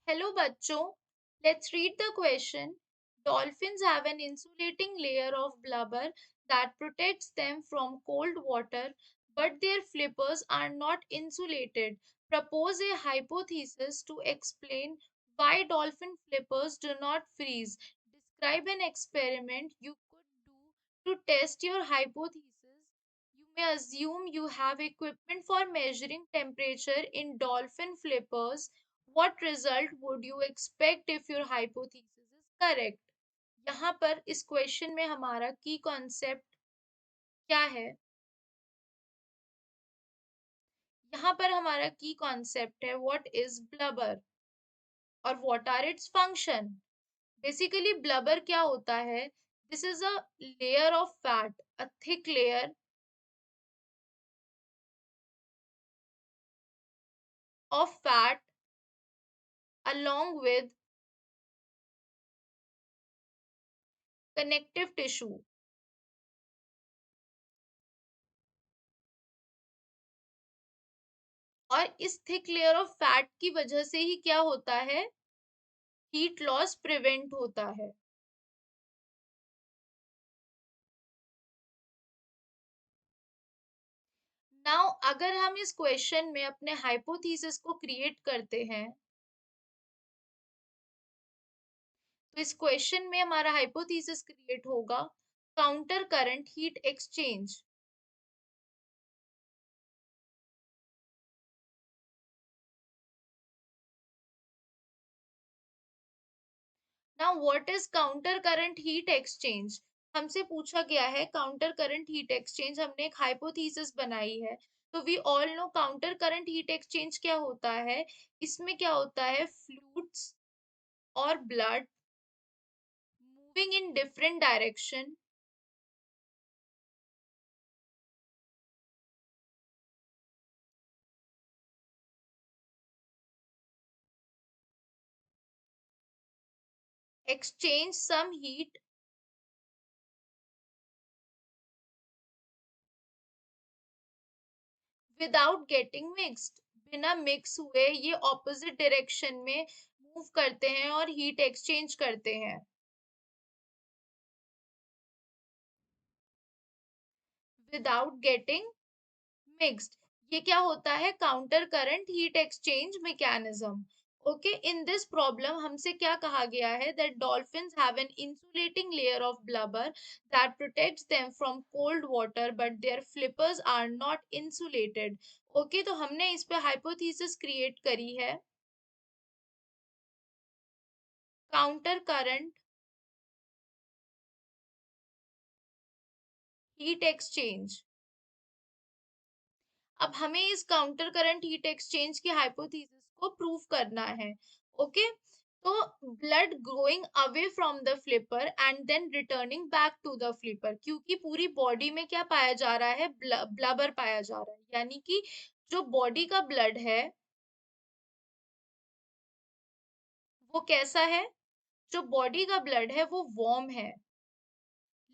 Hello बच्चों, let's read the question. Dolphins have an insulating layer of blubber that protects them from cold water, but their flippers are not insulated. Propose a hypothesis to explain why dolphin flippers do not freeze. Describe an experiment you could do to test your hypothesis. You may assume you have equipment for measuring temperature in dolphin flippers. What result would you expect if your hypothesis is correct? यहाँ पर इस question में हमारा की concept क्या है? यहाँ पर हमारा की कॉन्सेप्ट है व्हाट इज ब्लबर और what are its function. Basically blubber क्या होता है? This is a layer of fat, a thick layer of fat along with connective tissue. और इस थिक लेयर ऑफ फैट की वजह से ही क्या होता है? हीट लॉस प्रिवेंट होता है. नाउ अगर हम इस क्वेश्चन में अपने हाइपोथेसिस को क्रिएट करते हैं, तो इस क्वेश्चन में हमारा हाइपोथेसिस क्रिएट होगा counter current heat exchange. Now what is counter current heat exchange? हमसे पूछा गया है काउंटर करंट हीट एक्सचेंज, हमने एक हाइपोथेसिस बनाई है. तो we all know counter current heat exchange क्या होता है. इसमें क्या होता है? फ्लूइड्स और blood moving in different direction exchange some heat without getting mixed. बिना मिक्स हुए ये ऑपोजिट डायरेक्शन में मूव करते हैं और हीट एक्सचेंज करते हैं विदाउट गेटिंग मिक्स्ड. ये क्या होता है? Counter current heat exchange mechanism. Okay, in this problem हमसे क्या कहा गया है? That dolphins have an insulating layer of blubber that protects them from cold water but their flippers are not insulated. Okay, तो हमने इस पे हाइपोथेसिस क्रिएट करी है काउंटर करंट हीट एक्सचेंज. अब हमें इस काउंटर करंट हीट एक्सचेंज की हाइपोथेसिस को प्रूव करना है. ओके, तो blood going away from the flipper and then returning back to the flipper, क्योंकि पूरी बॉडी में क्या पाया जा रहा है? ब्लबर पाया जा रहा है. यानी कि जो बॉडी का ब्लड है वो कैसा है? जो बॉडी का ब्लड है वो वार्म है.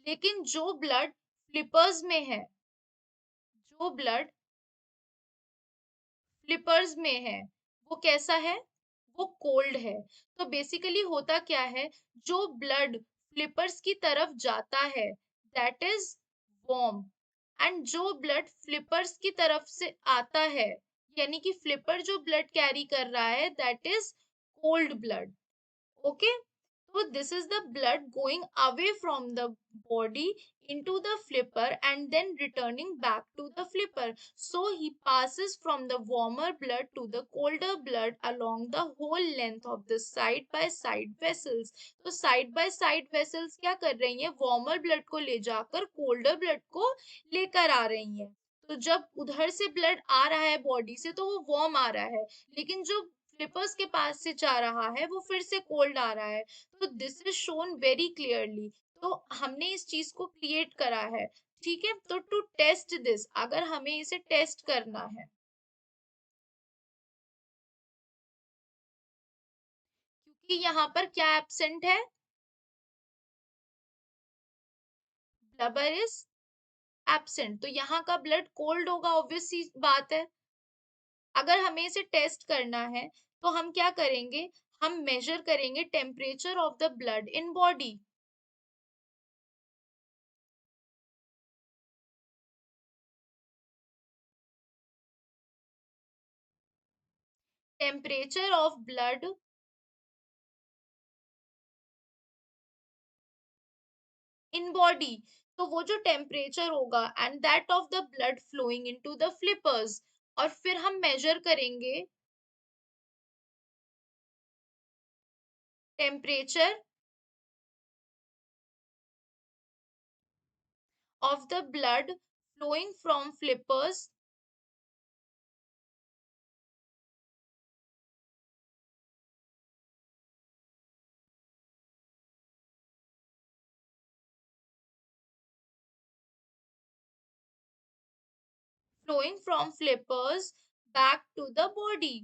लेकिन जो ब्लड फ्लिपर्स में है, जो ब्लड फ्लिपर्स में है, वो कैसा है? वो कोल्ड है. तो बेसिकली होता क्या है? जो ब्लड फ्लिपर्स की तरफ जाता है दैट इज वार्म, एंड जो ब्लड फ्लिपर्स की तरफ से आता है, यानी कि फ्लिपर जो ब्लड कैरी कर रहा है that is cold blood. Okay, so this is the blood going away from the body into the flipper and then returning back to the flipper. So he passes from the warmer blood to the colder blood along the whole length of the side by side vessels. तो side by side vessels क्या कर रही हैं? warmer blood को ले जाकर colder blood को लेकर आ रही हैं. तो जब उधर से ब्लड आ रहा है बॉडी से तो वो वार्म आ रहा है, लेकिन जो फ्लिपर्स के पास से जा रहा है वो फिर से कोल्ड आ रहा है. तो this is shown very clearly. तो हमने इस चीज को क्रिएट करा है. ठीक है, तो टू टेस्ट दिस, अगर हमें इसे टेस्ट करना है, क्योंकि यहाँ पर क्या एब्सेंट है? ब्लबर इज एब्सेंट, तो यहाँ का ब्लड कोल्ड होगा, ऑब्वियस सी बात है. अगर हमें इसे टेस्ट करना है तो हम क्या करेंगे, हम मेजर करेंगे temperature of the blood in body. Temperature of blood in body, तो वो जो टेम्परेचर होगा and that of the blood flowing into the flippers, और फिर हम मेजर करेंगे temperature of the blood flowing from flippers flowing from flippers back to the body,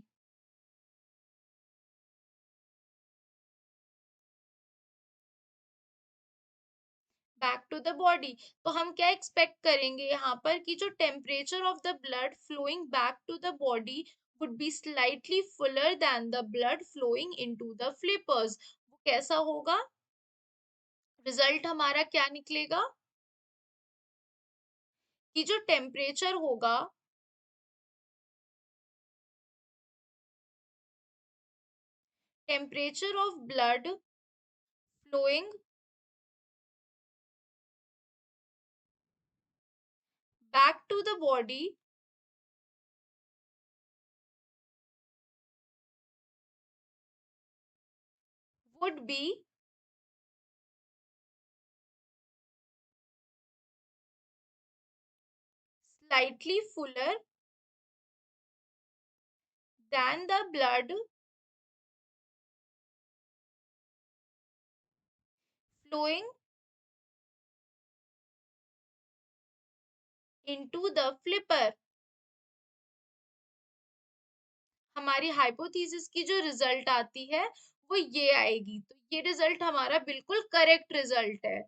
back to the body. तो हम क्या एक्सपेक्ट करेंगे यहाँ पर कि जो temperature of the blood flowing back to the body would be slightly fuller than the blood flowing into the flippers. वो कैसा होगा, रिजल्ट हमारा क्या निकलेगा कि जो टेम्परेचर होगा, temperature of blood flowing back to the body would be slightly fuller than the blood flowing into the flipper। हमारी हाइपोथेसिस की जो रिजल्ट आती है वो ये आएगी, तो ये रिजल्ट हमारा बिल्कुल करेक्ट रिजल्ट है।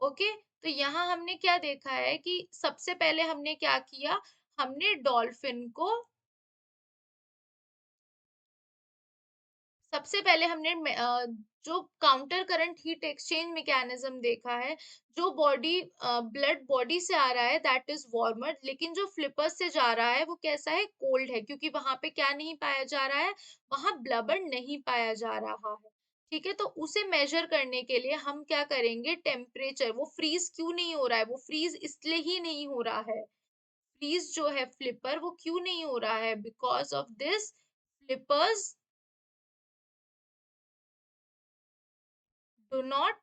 ओके, तो यहाँ हमने क्या देखा है कि सबसे पहले हमने क्या किया, हमने डॉल्फिन को, सबसे पहले हमने जो counter current heat exchange mechanism देखा है। जो बॉडी ब्लड बॉडी से आ रहा है दैट इज वार्मर, लेकिन जो फ्लिपर से जा रहा है वो कैसा है, कोल्ड है, क्योंकि वहां पे क्या नहीं पाया जा रहा है, वहां ब्लबर नहीं पाया जा रहा है। ठीक है, तो उसे मेजर करने के लिए हम क्या करेंगे, टेम्परेचर, वो फ्रीज क्यों नहीं हो रहा है, वो फ्रीज इसलिए ही नहीं हो रहा है, फ्रीज जो है फ्लिपर वो क्यों नहीं हो रहा है, because of this flippers do not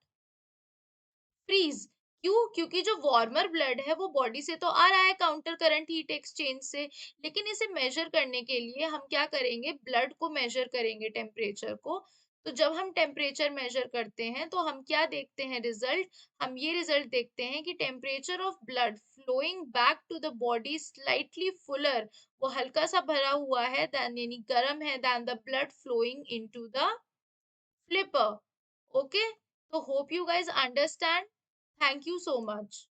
freeze. क्यों, क्योंकि जो वार्मर ब्लड है वो बॉडी से तो आ रहा है काउंटर करंट हीट एक्सचेंज से, लेकिन इसे मेजर करने के लिए हम क्या करेंगे, ब्लड को मेजर करेंगे, टेम्परेचर को। तो जब हम टेम्परेचर मेजर करते हैं तो हम क्या देखते हैं रिजल्ट, हम ये रिजल्ट देखते हैं कि temperature of blood flowing back to the body slightly fuller, वो हल्का सा भरा हुआ है देन, यानी गर्म है, then the blood flowing into the flipper। Okay, so hope you guys understand. Thank you so much.